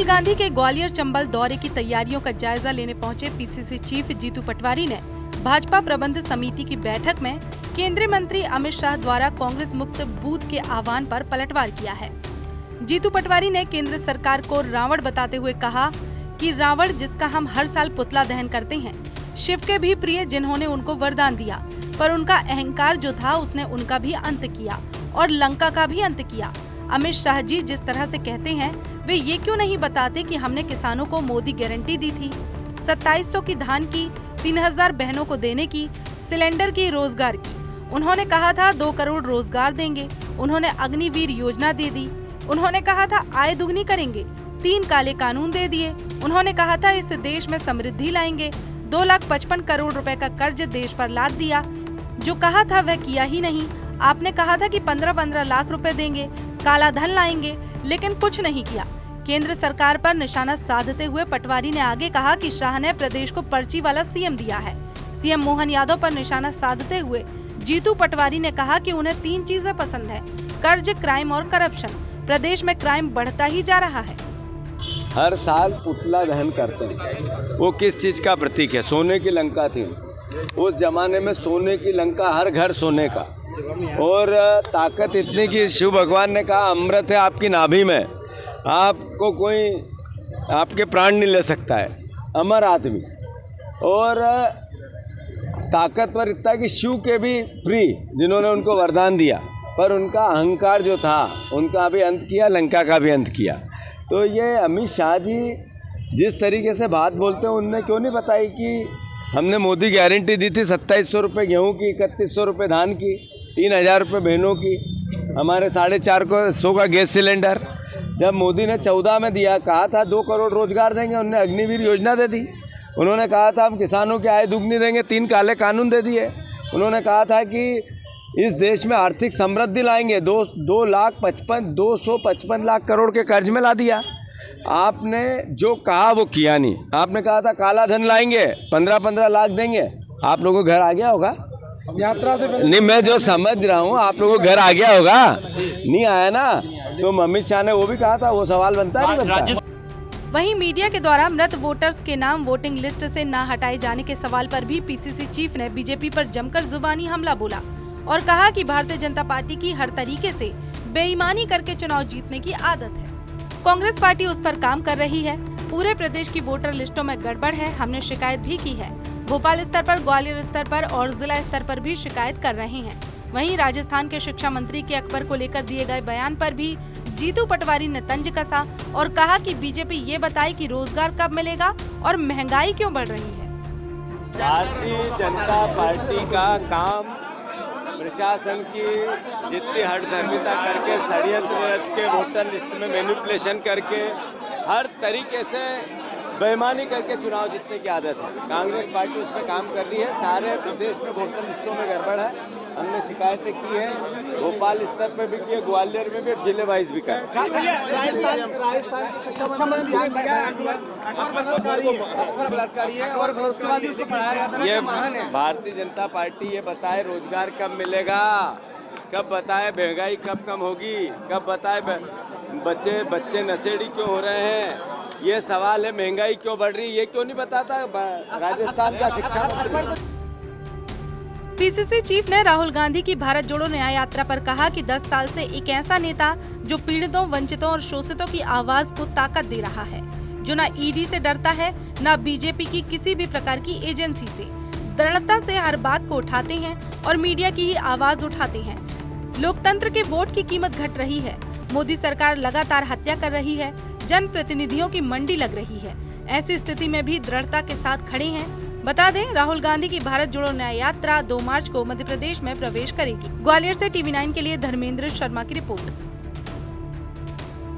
राहुल गांधी के ग्वालियर चंबल दौरे की तैयारियों का जायजा लेने पहुंचे पीसीसी चीफ जीतू पटवारी ने भाजपा प्रबंध समिति की बैठक में केंद्रीय मंत्री अमित शाह द्वारा कांग्रेस मुक्त बूथ के आह्वान पर पलटवार किया है। जीतू पटवारी ने केंद्र सरकार को रावण बताते हुए कहा कि रावण जिसका हम हर साल पुतला दहन करते हैं, शिव के भी प्रिय जिन्होंने उनको वरदान दिया, पर उनका अहंकार जो था उसने उनका भी अंत किया और लंका का भी अंत किया। अमित शाह जी जिस तरह से कहते हैं वे ये क्यों नहीं बताते कि हमने किसानों को मोदी गारंटी दी थी, 2700 की धान की, 3000 बहनों को देने की, सिलेंडर की, रोजगार की। उन्होंने कहा था 2 करोड़ रोजगार देंगे। उन्होंने अग्निवीर योजना दे दी। उन्होंने कहा था आय दुगनी करेंगे। 3 काले कानून दे दिए। उन्होंने कहा था इस देश में समृद्धि लाएंगे। 2,55 करोड़ रुपए का कर्ज देश पर लाद दिया। जो कहा था वह किया ही नहीं। आपने कहा था कि 15-15 लाख रुपए देंगे, काला धन लाएंगे, लेकिन कुछ नहीं किया। केंद्र सरकार पर निशाना साधते हुए पटवारी ने आगे कहा कि शाह ने प्रदेश को पर्ची वाला सीएम दिया है। सीएम मोहन यादव पर निशाना साधते हुए जीतू पटवारी ने कहा कि उन्हें 3 चीजें पसंद है: कर्ज, क्राइम और करप्शन। प्रदेश में क्राइम बढ़ता ही जा रहा है। हर साल पुतला दहन करते हैं। वो किस चीज का प्रतीक है? सोने की लंका थी। उस जमाने में सोने की लंका, हर घर सोने का, और ताकत इतनी कि शिव भगवान ने कहा अमृत है आपकी नाभि में, आपको कोई आपके प्राण नहीं ले सकता है, अमर आदमी। और ताकतवर इतना कि शिव के भी प्रिय जिन्होंने उनको वरदान दिया, पर उनका अहंकार जो था उनका भी अंत किया, लंका का भी अंत किया। तो ये अमित शाह जी जिस तरीके से बात बोलते हैं, उनने क्यों नहीं बताई कि हमने मोदी गारंटी दी थी 2700 रुपये गेहूँ की, 3100 रुपये धान की, 3000 रुपये बहनों की, हमारे 450 का गैस सिलेंडर। जब मोदी ने 14 में दिया, कहा था 2 करोड़ रोजगार देंगे, उन्होंने अग्निवीर योजना दे दी। उन्होंने कहा था हम किसानों की आय दुगनी देंगे, 3 काले कानून दे दिए। उन्होंने कहा था कि इस देश में आर्थिक समृद्धि लाएंगे, 255 लाख करोड़ के कर्ज में ला दिया। आपने जो कहा वो किया नहीं। आपने कहा था काला धन लाएंगे, 15-15 लाख देंगे। आप लोगों को घर आ गया होगा यात्रा से? नहीं, मैं जो समझ रहा हूँ आप लोगों को घर आ गया होगा, नहीं आया ना? तो अमित शाह ने वो भी कहा था, वो सवाल बनता है नहीं बनता? वहीं मीडिया के द्वारा मृत वोटर्स के नाम वोटिंग लिस्ट से न हटाए जाने के सवाल पर भी पीसीसी चीफ ने बीजेपी पर जमकर जुबानी हमला बोला और कहा कि भारतीय जनता पार्टी की हर तरीके से बेईमानी करके चुनाव जीतने की आदत है। कांग्रेस पार्टी उस पर काम कर रही है। पूरे प्रदेश की वोटर लिस्टों में गड़बड़ है। हमने शिकायत भी की है। भोपाल स्तर पर, ग्वालियर स्तर पर और जिला स्तर पर भी शिकायत कर रहे हैं। वहीं राजस्थान के शिक्षा मंत्री के अकबर को लेकर दिए गए बयान पर भी जीतू पटवारी ने तंज कसा और कहा कि बीजेपी ये बताए कि रोजगार कब मिलेगा और महंगाई क्यों बढ़ रही है। भारतीय जनता पार्टी का काम प्रशासन की जितनी हठधर्मिता करके, षड्यंत्र रच के, वोटर लिस्ट में मैनिपुलेशन करके, हर तरीके से बेईमानी करके चुनाव जीतने की आदत है। कांग्रेस पार्टी उस पर काम कर रही है। सारे प्रदेश में वोटर लिस्टों में गड़बड़ है। हमने शिकायतें की है, भोपाल स्तर पर भी की है, ग्वालियर में भी, जिले वाइज भी कर। ये भारतीय जनता पार्टी ये बताए रोजगार कब मिलेगा, कब बताए महंगाई कब कम होगी, कब बताए बच्चे नशेड़ी क्यों हो रहे हैं। ये सवाल है, महंगाई क्यों बढ़ रही है, ये क्यों नहीं बताता राजस्थान का शिक्षा मंत्री। पीसीसी चीफ ने राहुल गांधी की भारत जोड़ो न्याय यात्रा पर कहा कि 10 साल से एक ऐसा नेता जो पीड़ितों, वंचितों और शोषितों की आवाज को ताकत दे रहा है, जो न ईडी से डरता है, न बीजेपी की किसी भी प्रकार की एजेंसी से, दृढ़ता से हर बात को उठाते हैं और मीडिया की ही आवाज उठाते हैं। लोकतंत्र के वोट की कीमत घट रही है। मोदी सरकार लगातार हत्या कर रही है। जनप्रतिनिधियों की मंडी लग रही है। ऐसी स्थिति में भी दृढ़ता के साथ खड़े हैं। बता दें, राहुल गांधी की भारत जोड़ो न्याय यात्रा 2 मार्च को मध्य प्रदेश में प्रवेश करेगी। ग्वालियर से TV9 के लिए धर्मेंद्र शर्मा की रिपोर्ट।